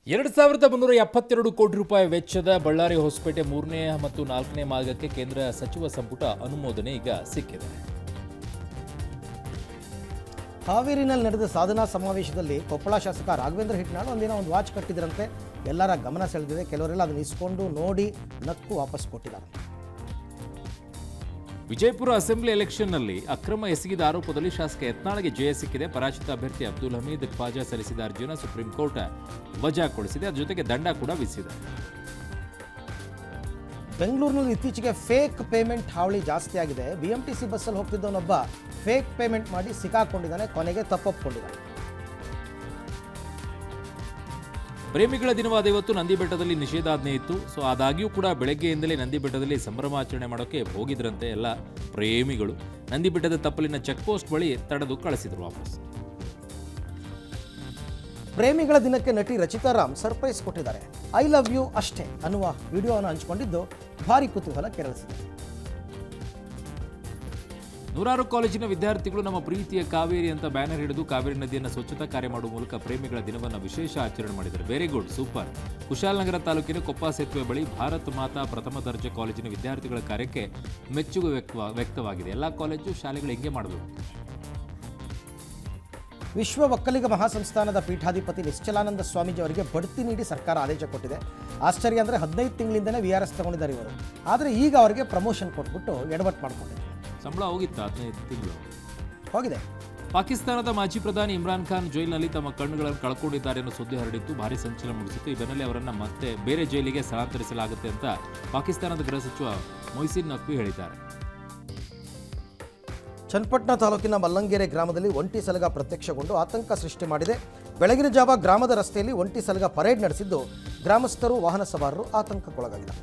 2,372 ಕೋಟಿ ರೂಪಾಯಿ ವೆಚ್ಚದ ಬಳ್ಳಾರಿ ಹೊಸಪೇಟೆ 3ನೇ ಮತ್ತು 4ನೇ ಮಾರ್ಗಕ್ಕೆ ಕೇಂದ್ರ ಸಚಿವ ಸಂಪುಟ ಅನುಮೋದನೆ ಈಗ ಸಿಕ್ಕಿದೆ. ಹಾವೇರಿನಲ್ಲಿ ನಡೆದ ಸಾಧನಾ ಸಮಾವೇಶದಲ್ಲಿ ಕೊಪ್ಪಳ ಶಾಸಕ ರಾಘವೇಂದ್ರ ಹಿಟ್ನಾಳ್ ಒಂದಿನ ಒಂದು ವಾಚ್ ಕಟ್ಟಿದ್ರಂತೆ. ಎಲ್ಲರ ಗಮನ ಸೆಳೆದಿದೆ. ಕೆಲವರೆಲ್ಲ ಅದನ್ನು ಇಸ್ಕೊಂಡು ನೋಡಿ ನಕ್ಕು ವಾಪಸ್ ಕೊಟ್ಟಿದ್ದಾರೆ. ವಿಜಯಪುರ ಅಸೆಂಬ್ಲಿ ಎಲೆಕ್ಷನ್ನಲ್ಲಿ ಅಕ್ರಮ ಎಸಗಿದ ಆರೋಪದಲ್ಲಿ ಶಾಸಕ ಯತ್ನಾಳ್ಗೆ ಜಯ ಸಿಕ್ಕಿದೆ. ಪರಾಜಿತ ಅಭ್ಯರ್ಥಿ ಅಬ್ದುಲ್ ಹಮೀದ್ ಖ್ವಾಜಾ ಸಲ್ಲಿಸಿದ ಅರ್ಜಿಯನ್ನು ಸುಪ್ರೀಂ ಕೋರ್ಟ್ ವಜಾಗೊಳಿಸಿದೆ. ಅದರ ಜೊತೆಗೆ ದಂಡ ಕೂಡ ವಿಧಿಸಿದೆ. ಬೆಂಗಳೂರಿನಲ್ಲಿ ಇತ್ತೀಚೆಗೆ ಫೇಕ್ ಪೇಮೆಂಟ್ ಹಾವಳಿ ಜಾಸ್ತಿ ಆಗಿದೆ. BMTC ಬಸ್ಸಲ್ಲಿ ಹೋಗ್ತಿದ್ದವನೊಬ್ಬ ಫೇಕ್ ಪೇಮೆಂಟ್ ಮಾಡಿ ಸಿಕ್ಕಾಕೊಂಡಿದ್ದಾನೆ. ಕೊನೆಗೆ ತಪ್ಪೊಪ್ಪಿಕೊಂಡಿದ್ದಾನೆ. ಪ್ರೇಮಿಗಳ ದಿನವಾದ ಇವತ್ತು ನಂದಿ ಬೆಟ್ಟದಲ್ಲಿ ನಿಷೇಧಾಜ್ಞೆ ಇತ್ತು. ಆದಾಗ್ಯೂ ಕೂಡ ಬೆಳಗ್ಗೆಯಿಂದಲೇ ನಂದಿ ಬೆಟ್ಟದಲ್ಲಿ ಸಂಭ್ರಮಾಚರಣೆ ಮಾಡೋಕ್ಕೆ ಹೋಗಿದ್ರಂತೆ ಎಲ್ಲ ಪ್ರೇಮಿಗಳು. ನಂದಿ ಬೆಟ್ಟದ ತಪ್ಪಲಿನ ಚೆಕ್ ಪೋಸ್ಟ್ ಬಳಿ ತಡೆದು ಕಳಿಸಿದ್ರು ವಾಪಸ್. ಪ್ರೇಮಿಗಳ ದಿನಕ್ಕೆ ನಟಿ ರಚಿತಾ ರಾಮ್ ಸರ್ಪ್ರೈಸ್ ಕೊಟ್ಟಿದ್ದಾರೆ. ಐ ಲವ್ ಯು ಅಷ್ಟೇ ಅನ್ನುವ ವಿಡಿಯೋವನ್ನು ಹಂಚಿಕೊಂಡಿದ್ದು ಭಾರಿ ಕುತೂಹಲ ಕೆರಳಿಸಿದೆ. ನೂರಾರು ಕಾಲೇಜಿನ ವಿದ್ಯಾರ್ಥಿಗಳು ನಮ್ಮ ಪ್ರೀತಿಯ ಕಾವೇರಿ ಅಂತ ಬ್ಯಾನರ್ ಹಿಡಿದು ಕಾವೇರಿ ನದಿಯನ್ನು ಸ್ವಚ್ಛತಾ ಕಾರ್ಯ ಮಾಡುವ ಮೂಲಕ ಪ್ರೇಮಿಗಳ ದಿನವನ್ನು ವಿಶೇಷ ಆಚರಣೆ ಮಾಡಿದ್ದಾರೆ. Very good, super. ಕುಶಾಲನಗರ ತಾಲೂಕಿನ ಕೊಪ್ಪ ಸೇತುವೆ ಬಳಿ ಭಾರತ್ ಮಾತಾ ಪ್ರಥಮ ದರ್ಜೆ ಕಾಲೇಜಿನ ವಿದ್ಯಾರ್ಥಿಗಳ ಕಾರ್ಯಕ್ಕೆ ಮೆಚ್ಚುಗೆ ವ್ಯಕ್ತವಾಗಿದೆ. ಎಲ್ಲ ಕಾಲೇಜು ಶಾಲೆಗಳು ಹಿಂಗೆ ಮಾಡಬೇಕು. ವಿಶ್ವ ಒಕ್ಕಲಿಗ ಮಹಾಸಂಸ್ಥಾನದ ಪೀಠಾಧಿಪತಿ ನಿಶ್ಚಲಾನಂದ ಸ್ವಾಮೀಜಿ ಅವರಿಗೆ ಬಡ್ತಿ ನೀಡಿ ಸರ್ಕಾರ ಆದೇಶ ಕೊಟ್ಟಿದೆ. ಆಶ್ಚರ್ಯ ಅಂದರೆ 15 ತಿಂಗಳಿಂದಲೇ VRS ತಗೊಂಡಿದ್ದಾರೆ ಇವರು. ಆದರೆ ಈಗ ಅವರಿಗೆ ಪ್ರಮೋಷನ್ ಕೊಟ್ಬಿಟ್ಟು ಎಡವಟ್ಟು ಮಾಡಿಕೊಂಡಿದ್ದಾರೆ. ಸಂಬಳ ಹೋಗಿತ್ತು 15 ತಿಂಗಳು ಹೋಗಿದೆ. ಪಾಕಿಸ್ತಾನದ ಮಾಜಿ ಪ್ರಧಾನಿ ಇಮ್ರಾನ್ ಖಾನ್ ಜೈಲಿನಲ್ಲಿ ತಮ್ಮ ಕಣ್ಣುಗಳನ್ನು ಕಳ್ಕೊಂಡಿದ್ದಾರೆ ಅನ್ನೋ ಸುದ್ದಿ ಹರಡಿತ್ತು. ಭಾರಿ ಸಂಚಲನ ಮೂಡಿಸಿತ್ತು. ಈ ಬೆನ್ನಲ್ಲೇ ಅವರನ್ನು ಮತ್ತೆ ಬೇರೆ ಜೈಲಿಗೆ ಸ್ಥಳಾಂತರಿಸಲಾಗುತ್ತೆ ಅಂತ ಪಾಕಿಸ್ತಾನದ ಗೃಹ ಸಚಿವ ಮೊಯ್ಸಿನ್ ನಖ್ವಿ ಹೇಳಿದ್ದಾರೆ. ಚನ್ನಪಟ್ಟಣ ತಾಲೂಕಿನ ಮಲ್ಲಂಗೆರೆ ಗ್ರಾಮದಲ್ಲಿ ಒಂಟಿ ಸಲಗ ಪ್ರತ್ಯಕ್ಷಗೊಂಡು ಆತಂಕ ಸೃಷ್ಟಿ ಮಾಡಿದೆ. ಬೆಳಗಿನ ಜಾವ ಗ್ರಾಮದ ರಸ್ತೆಯಲ್ಲಿ ಒಂಟಿ ಸಲಗ ಪರೇಡ್ ನಡೆಸಿದ್ದು ಗ್ರಾಮಸ್ಥರು ವಾಹನ ಸವಾರರು ಆತಂಕಕ್ಕೊಳಗಾಗಿದ್ದಾರೆ.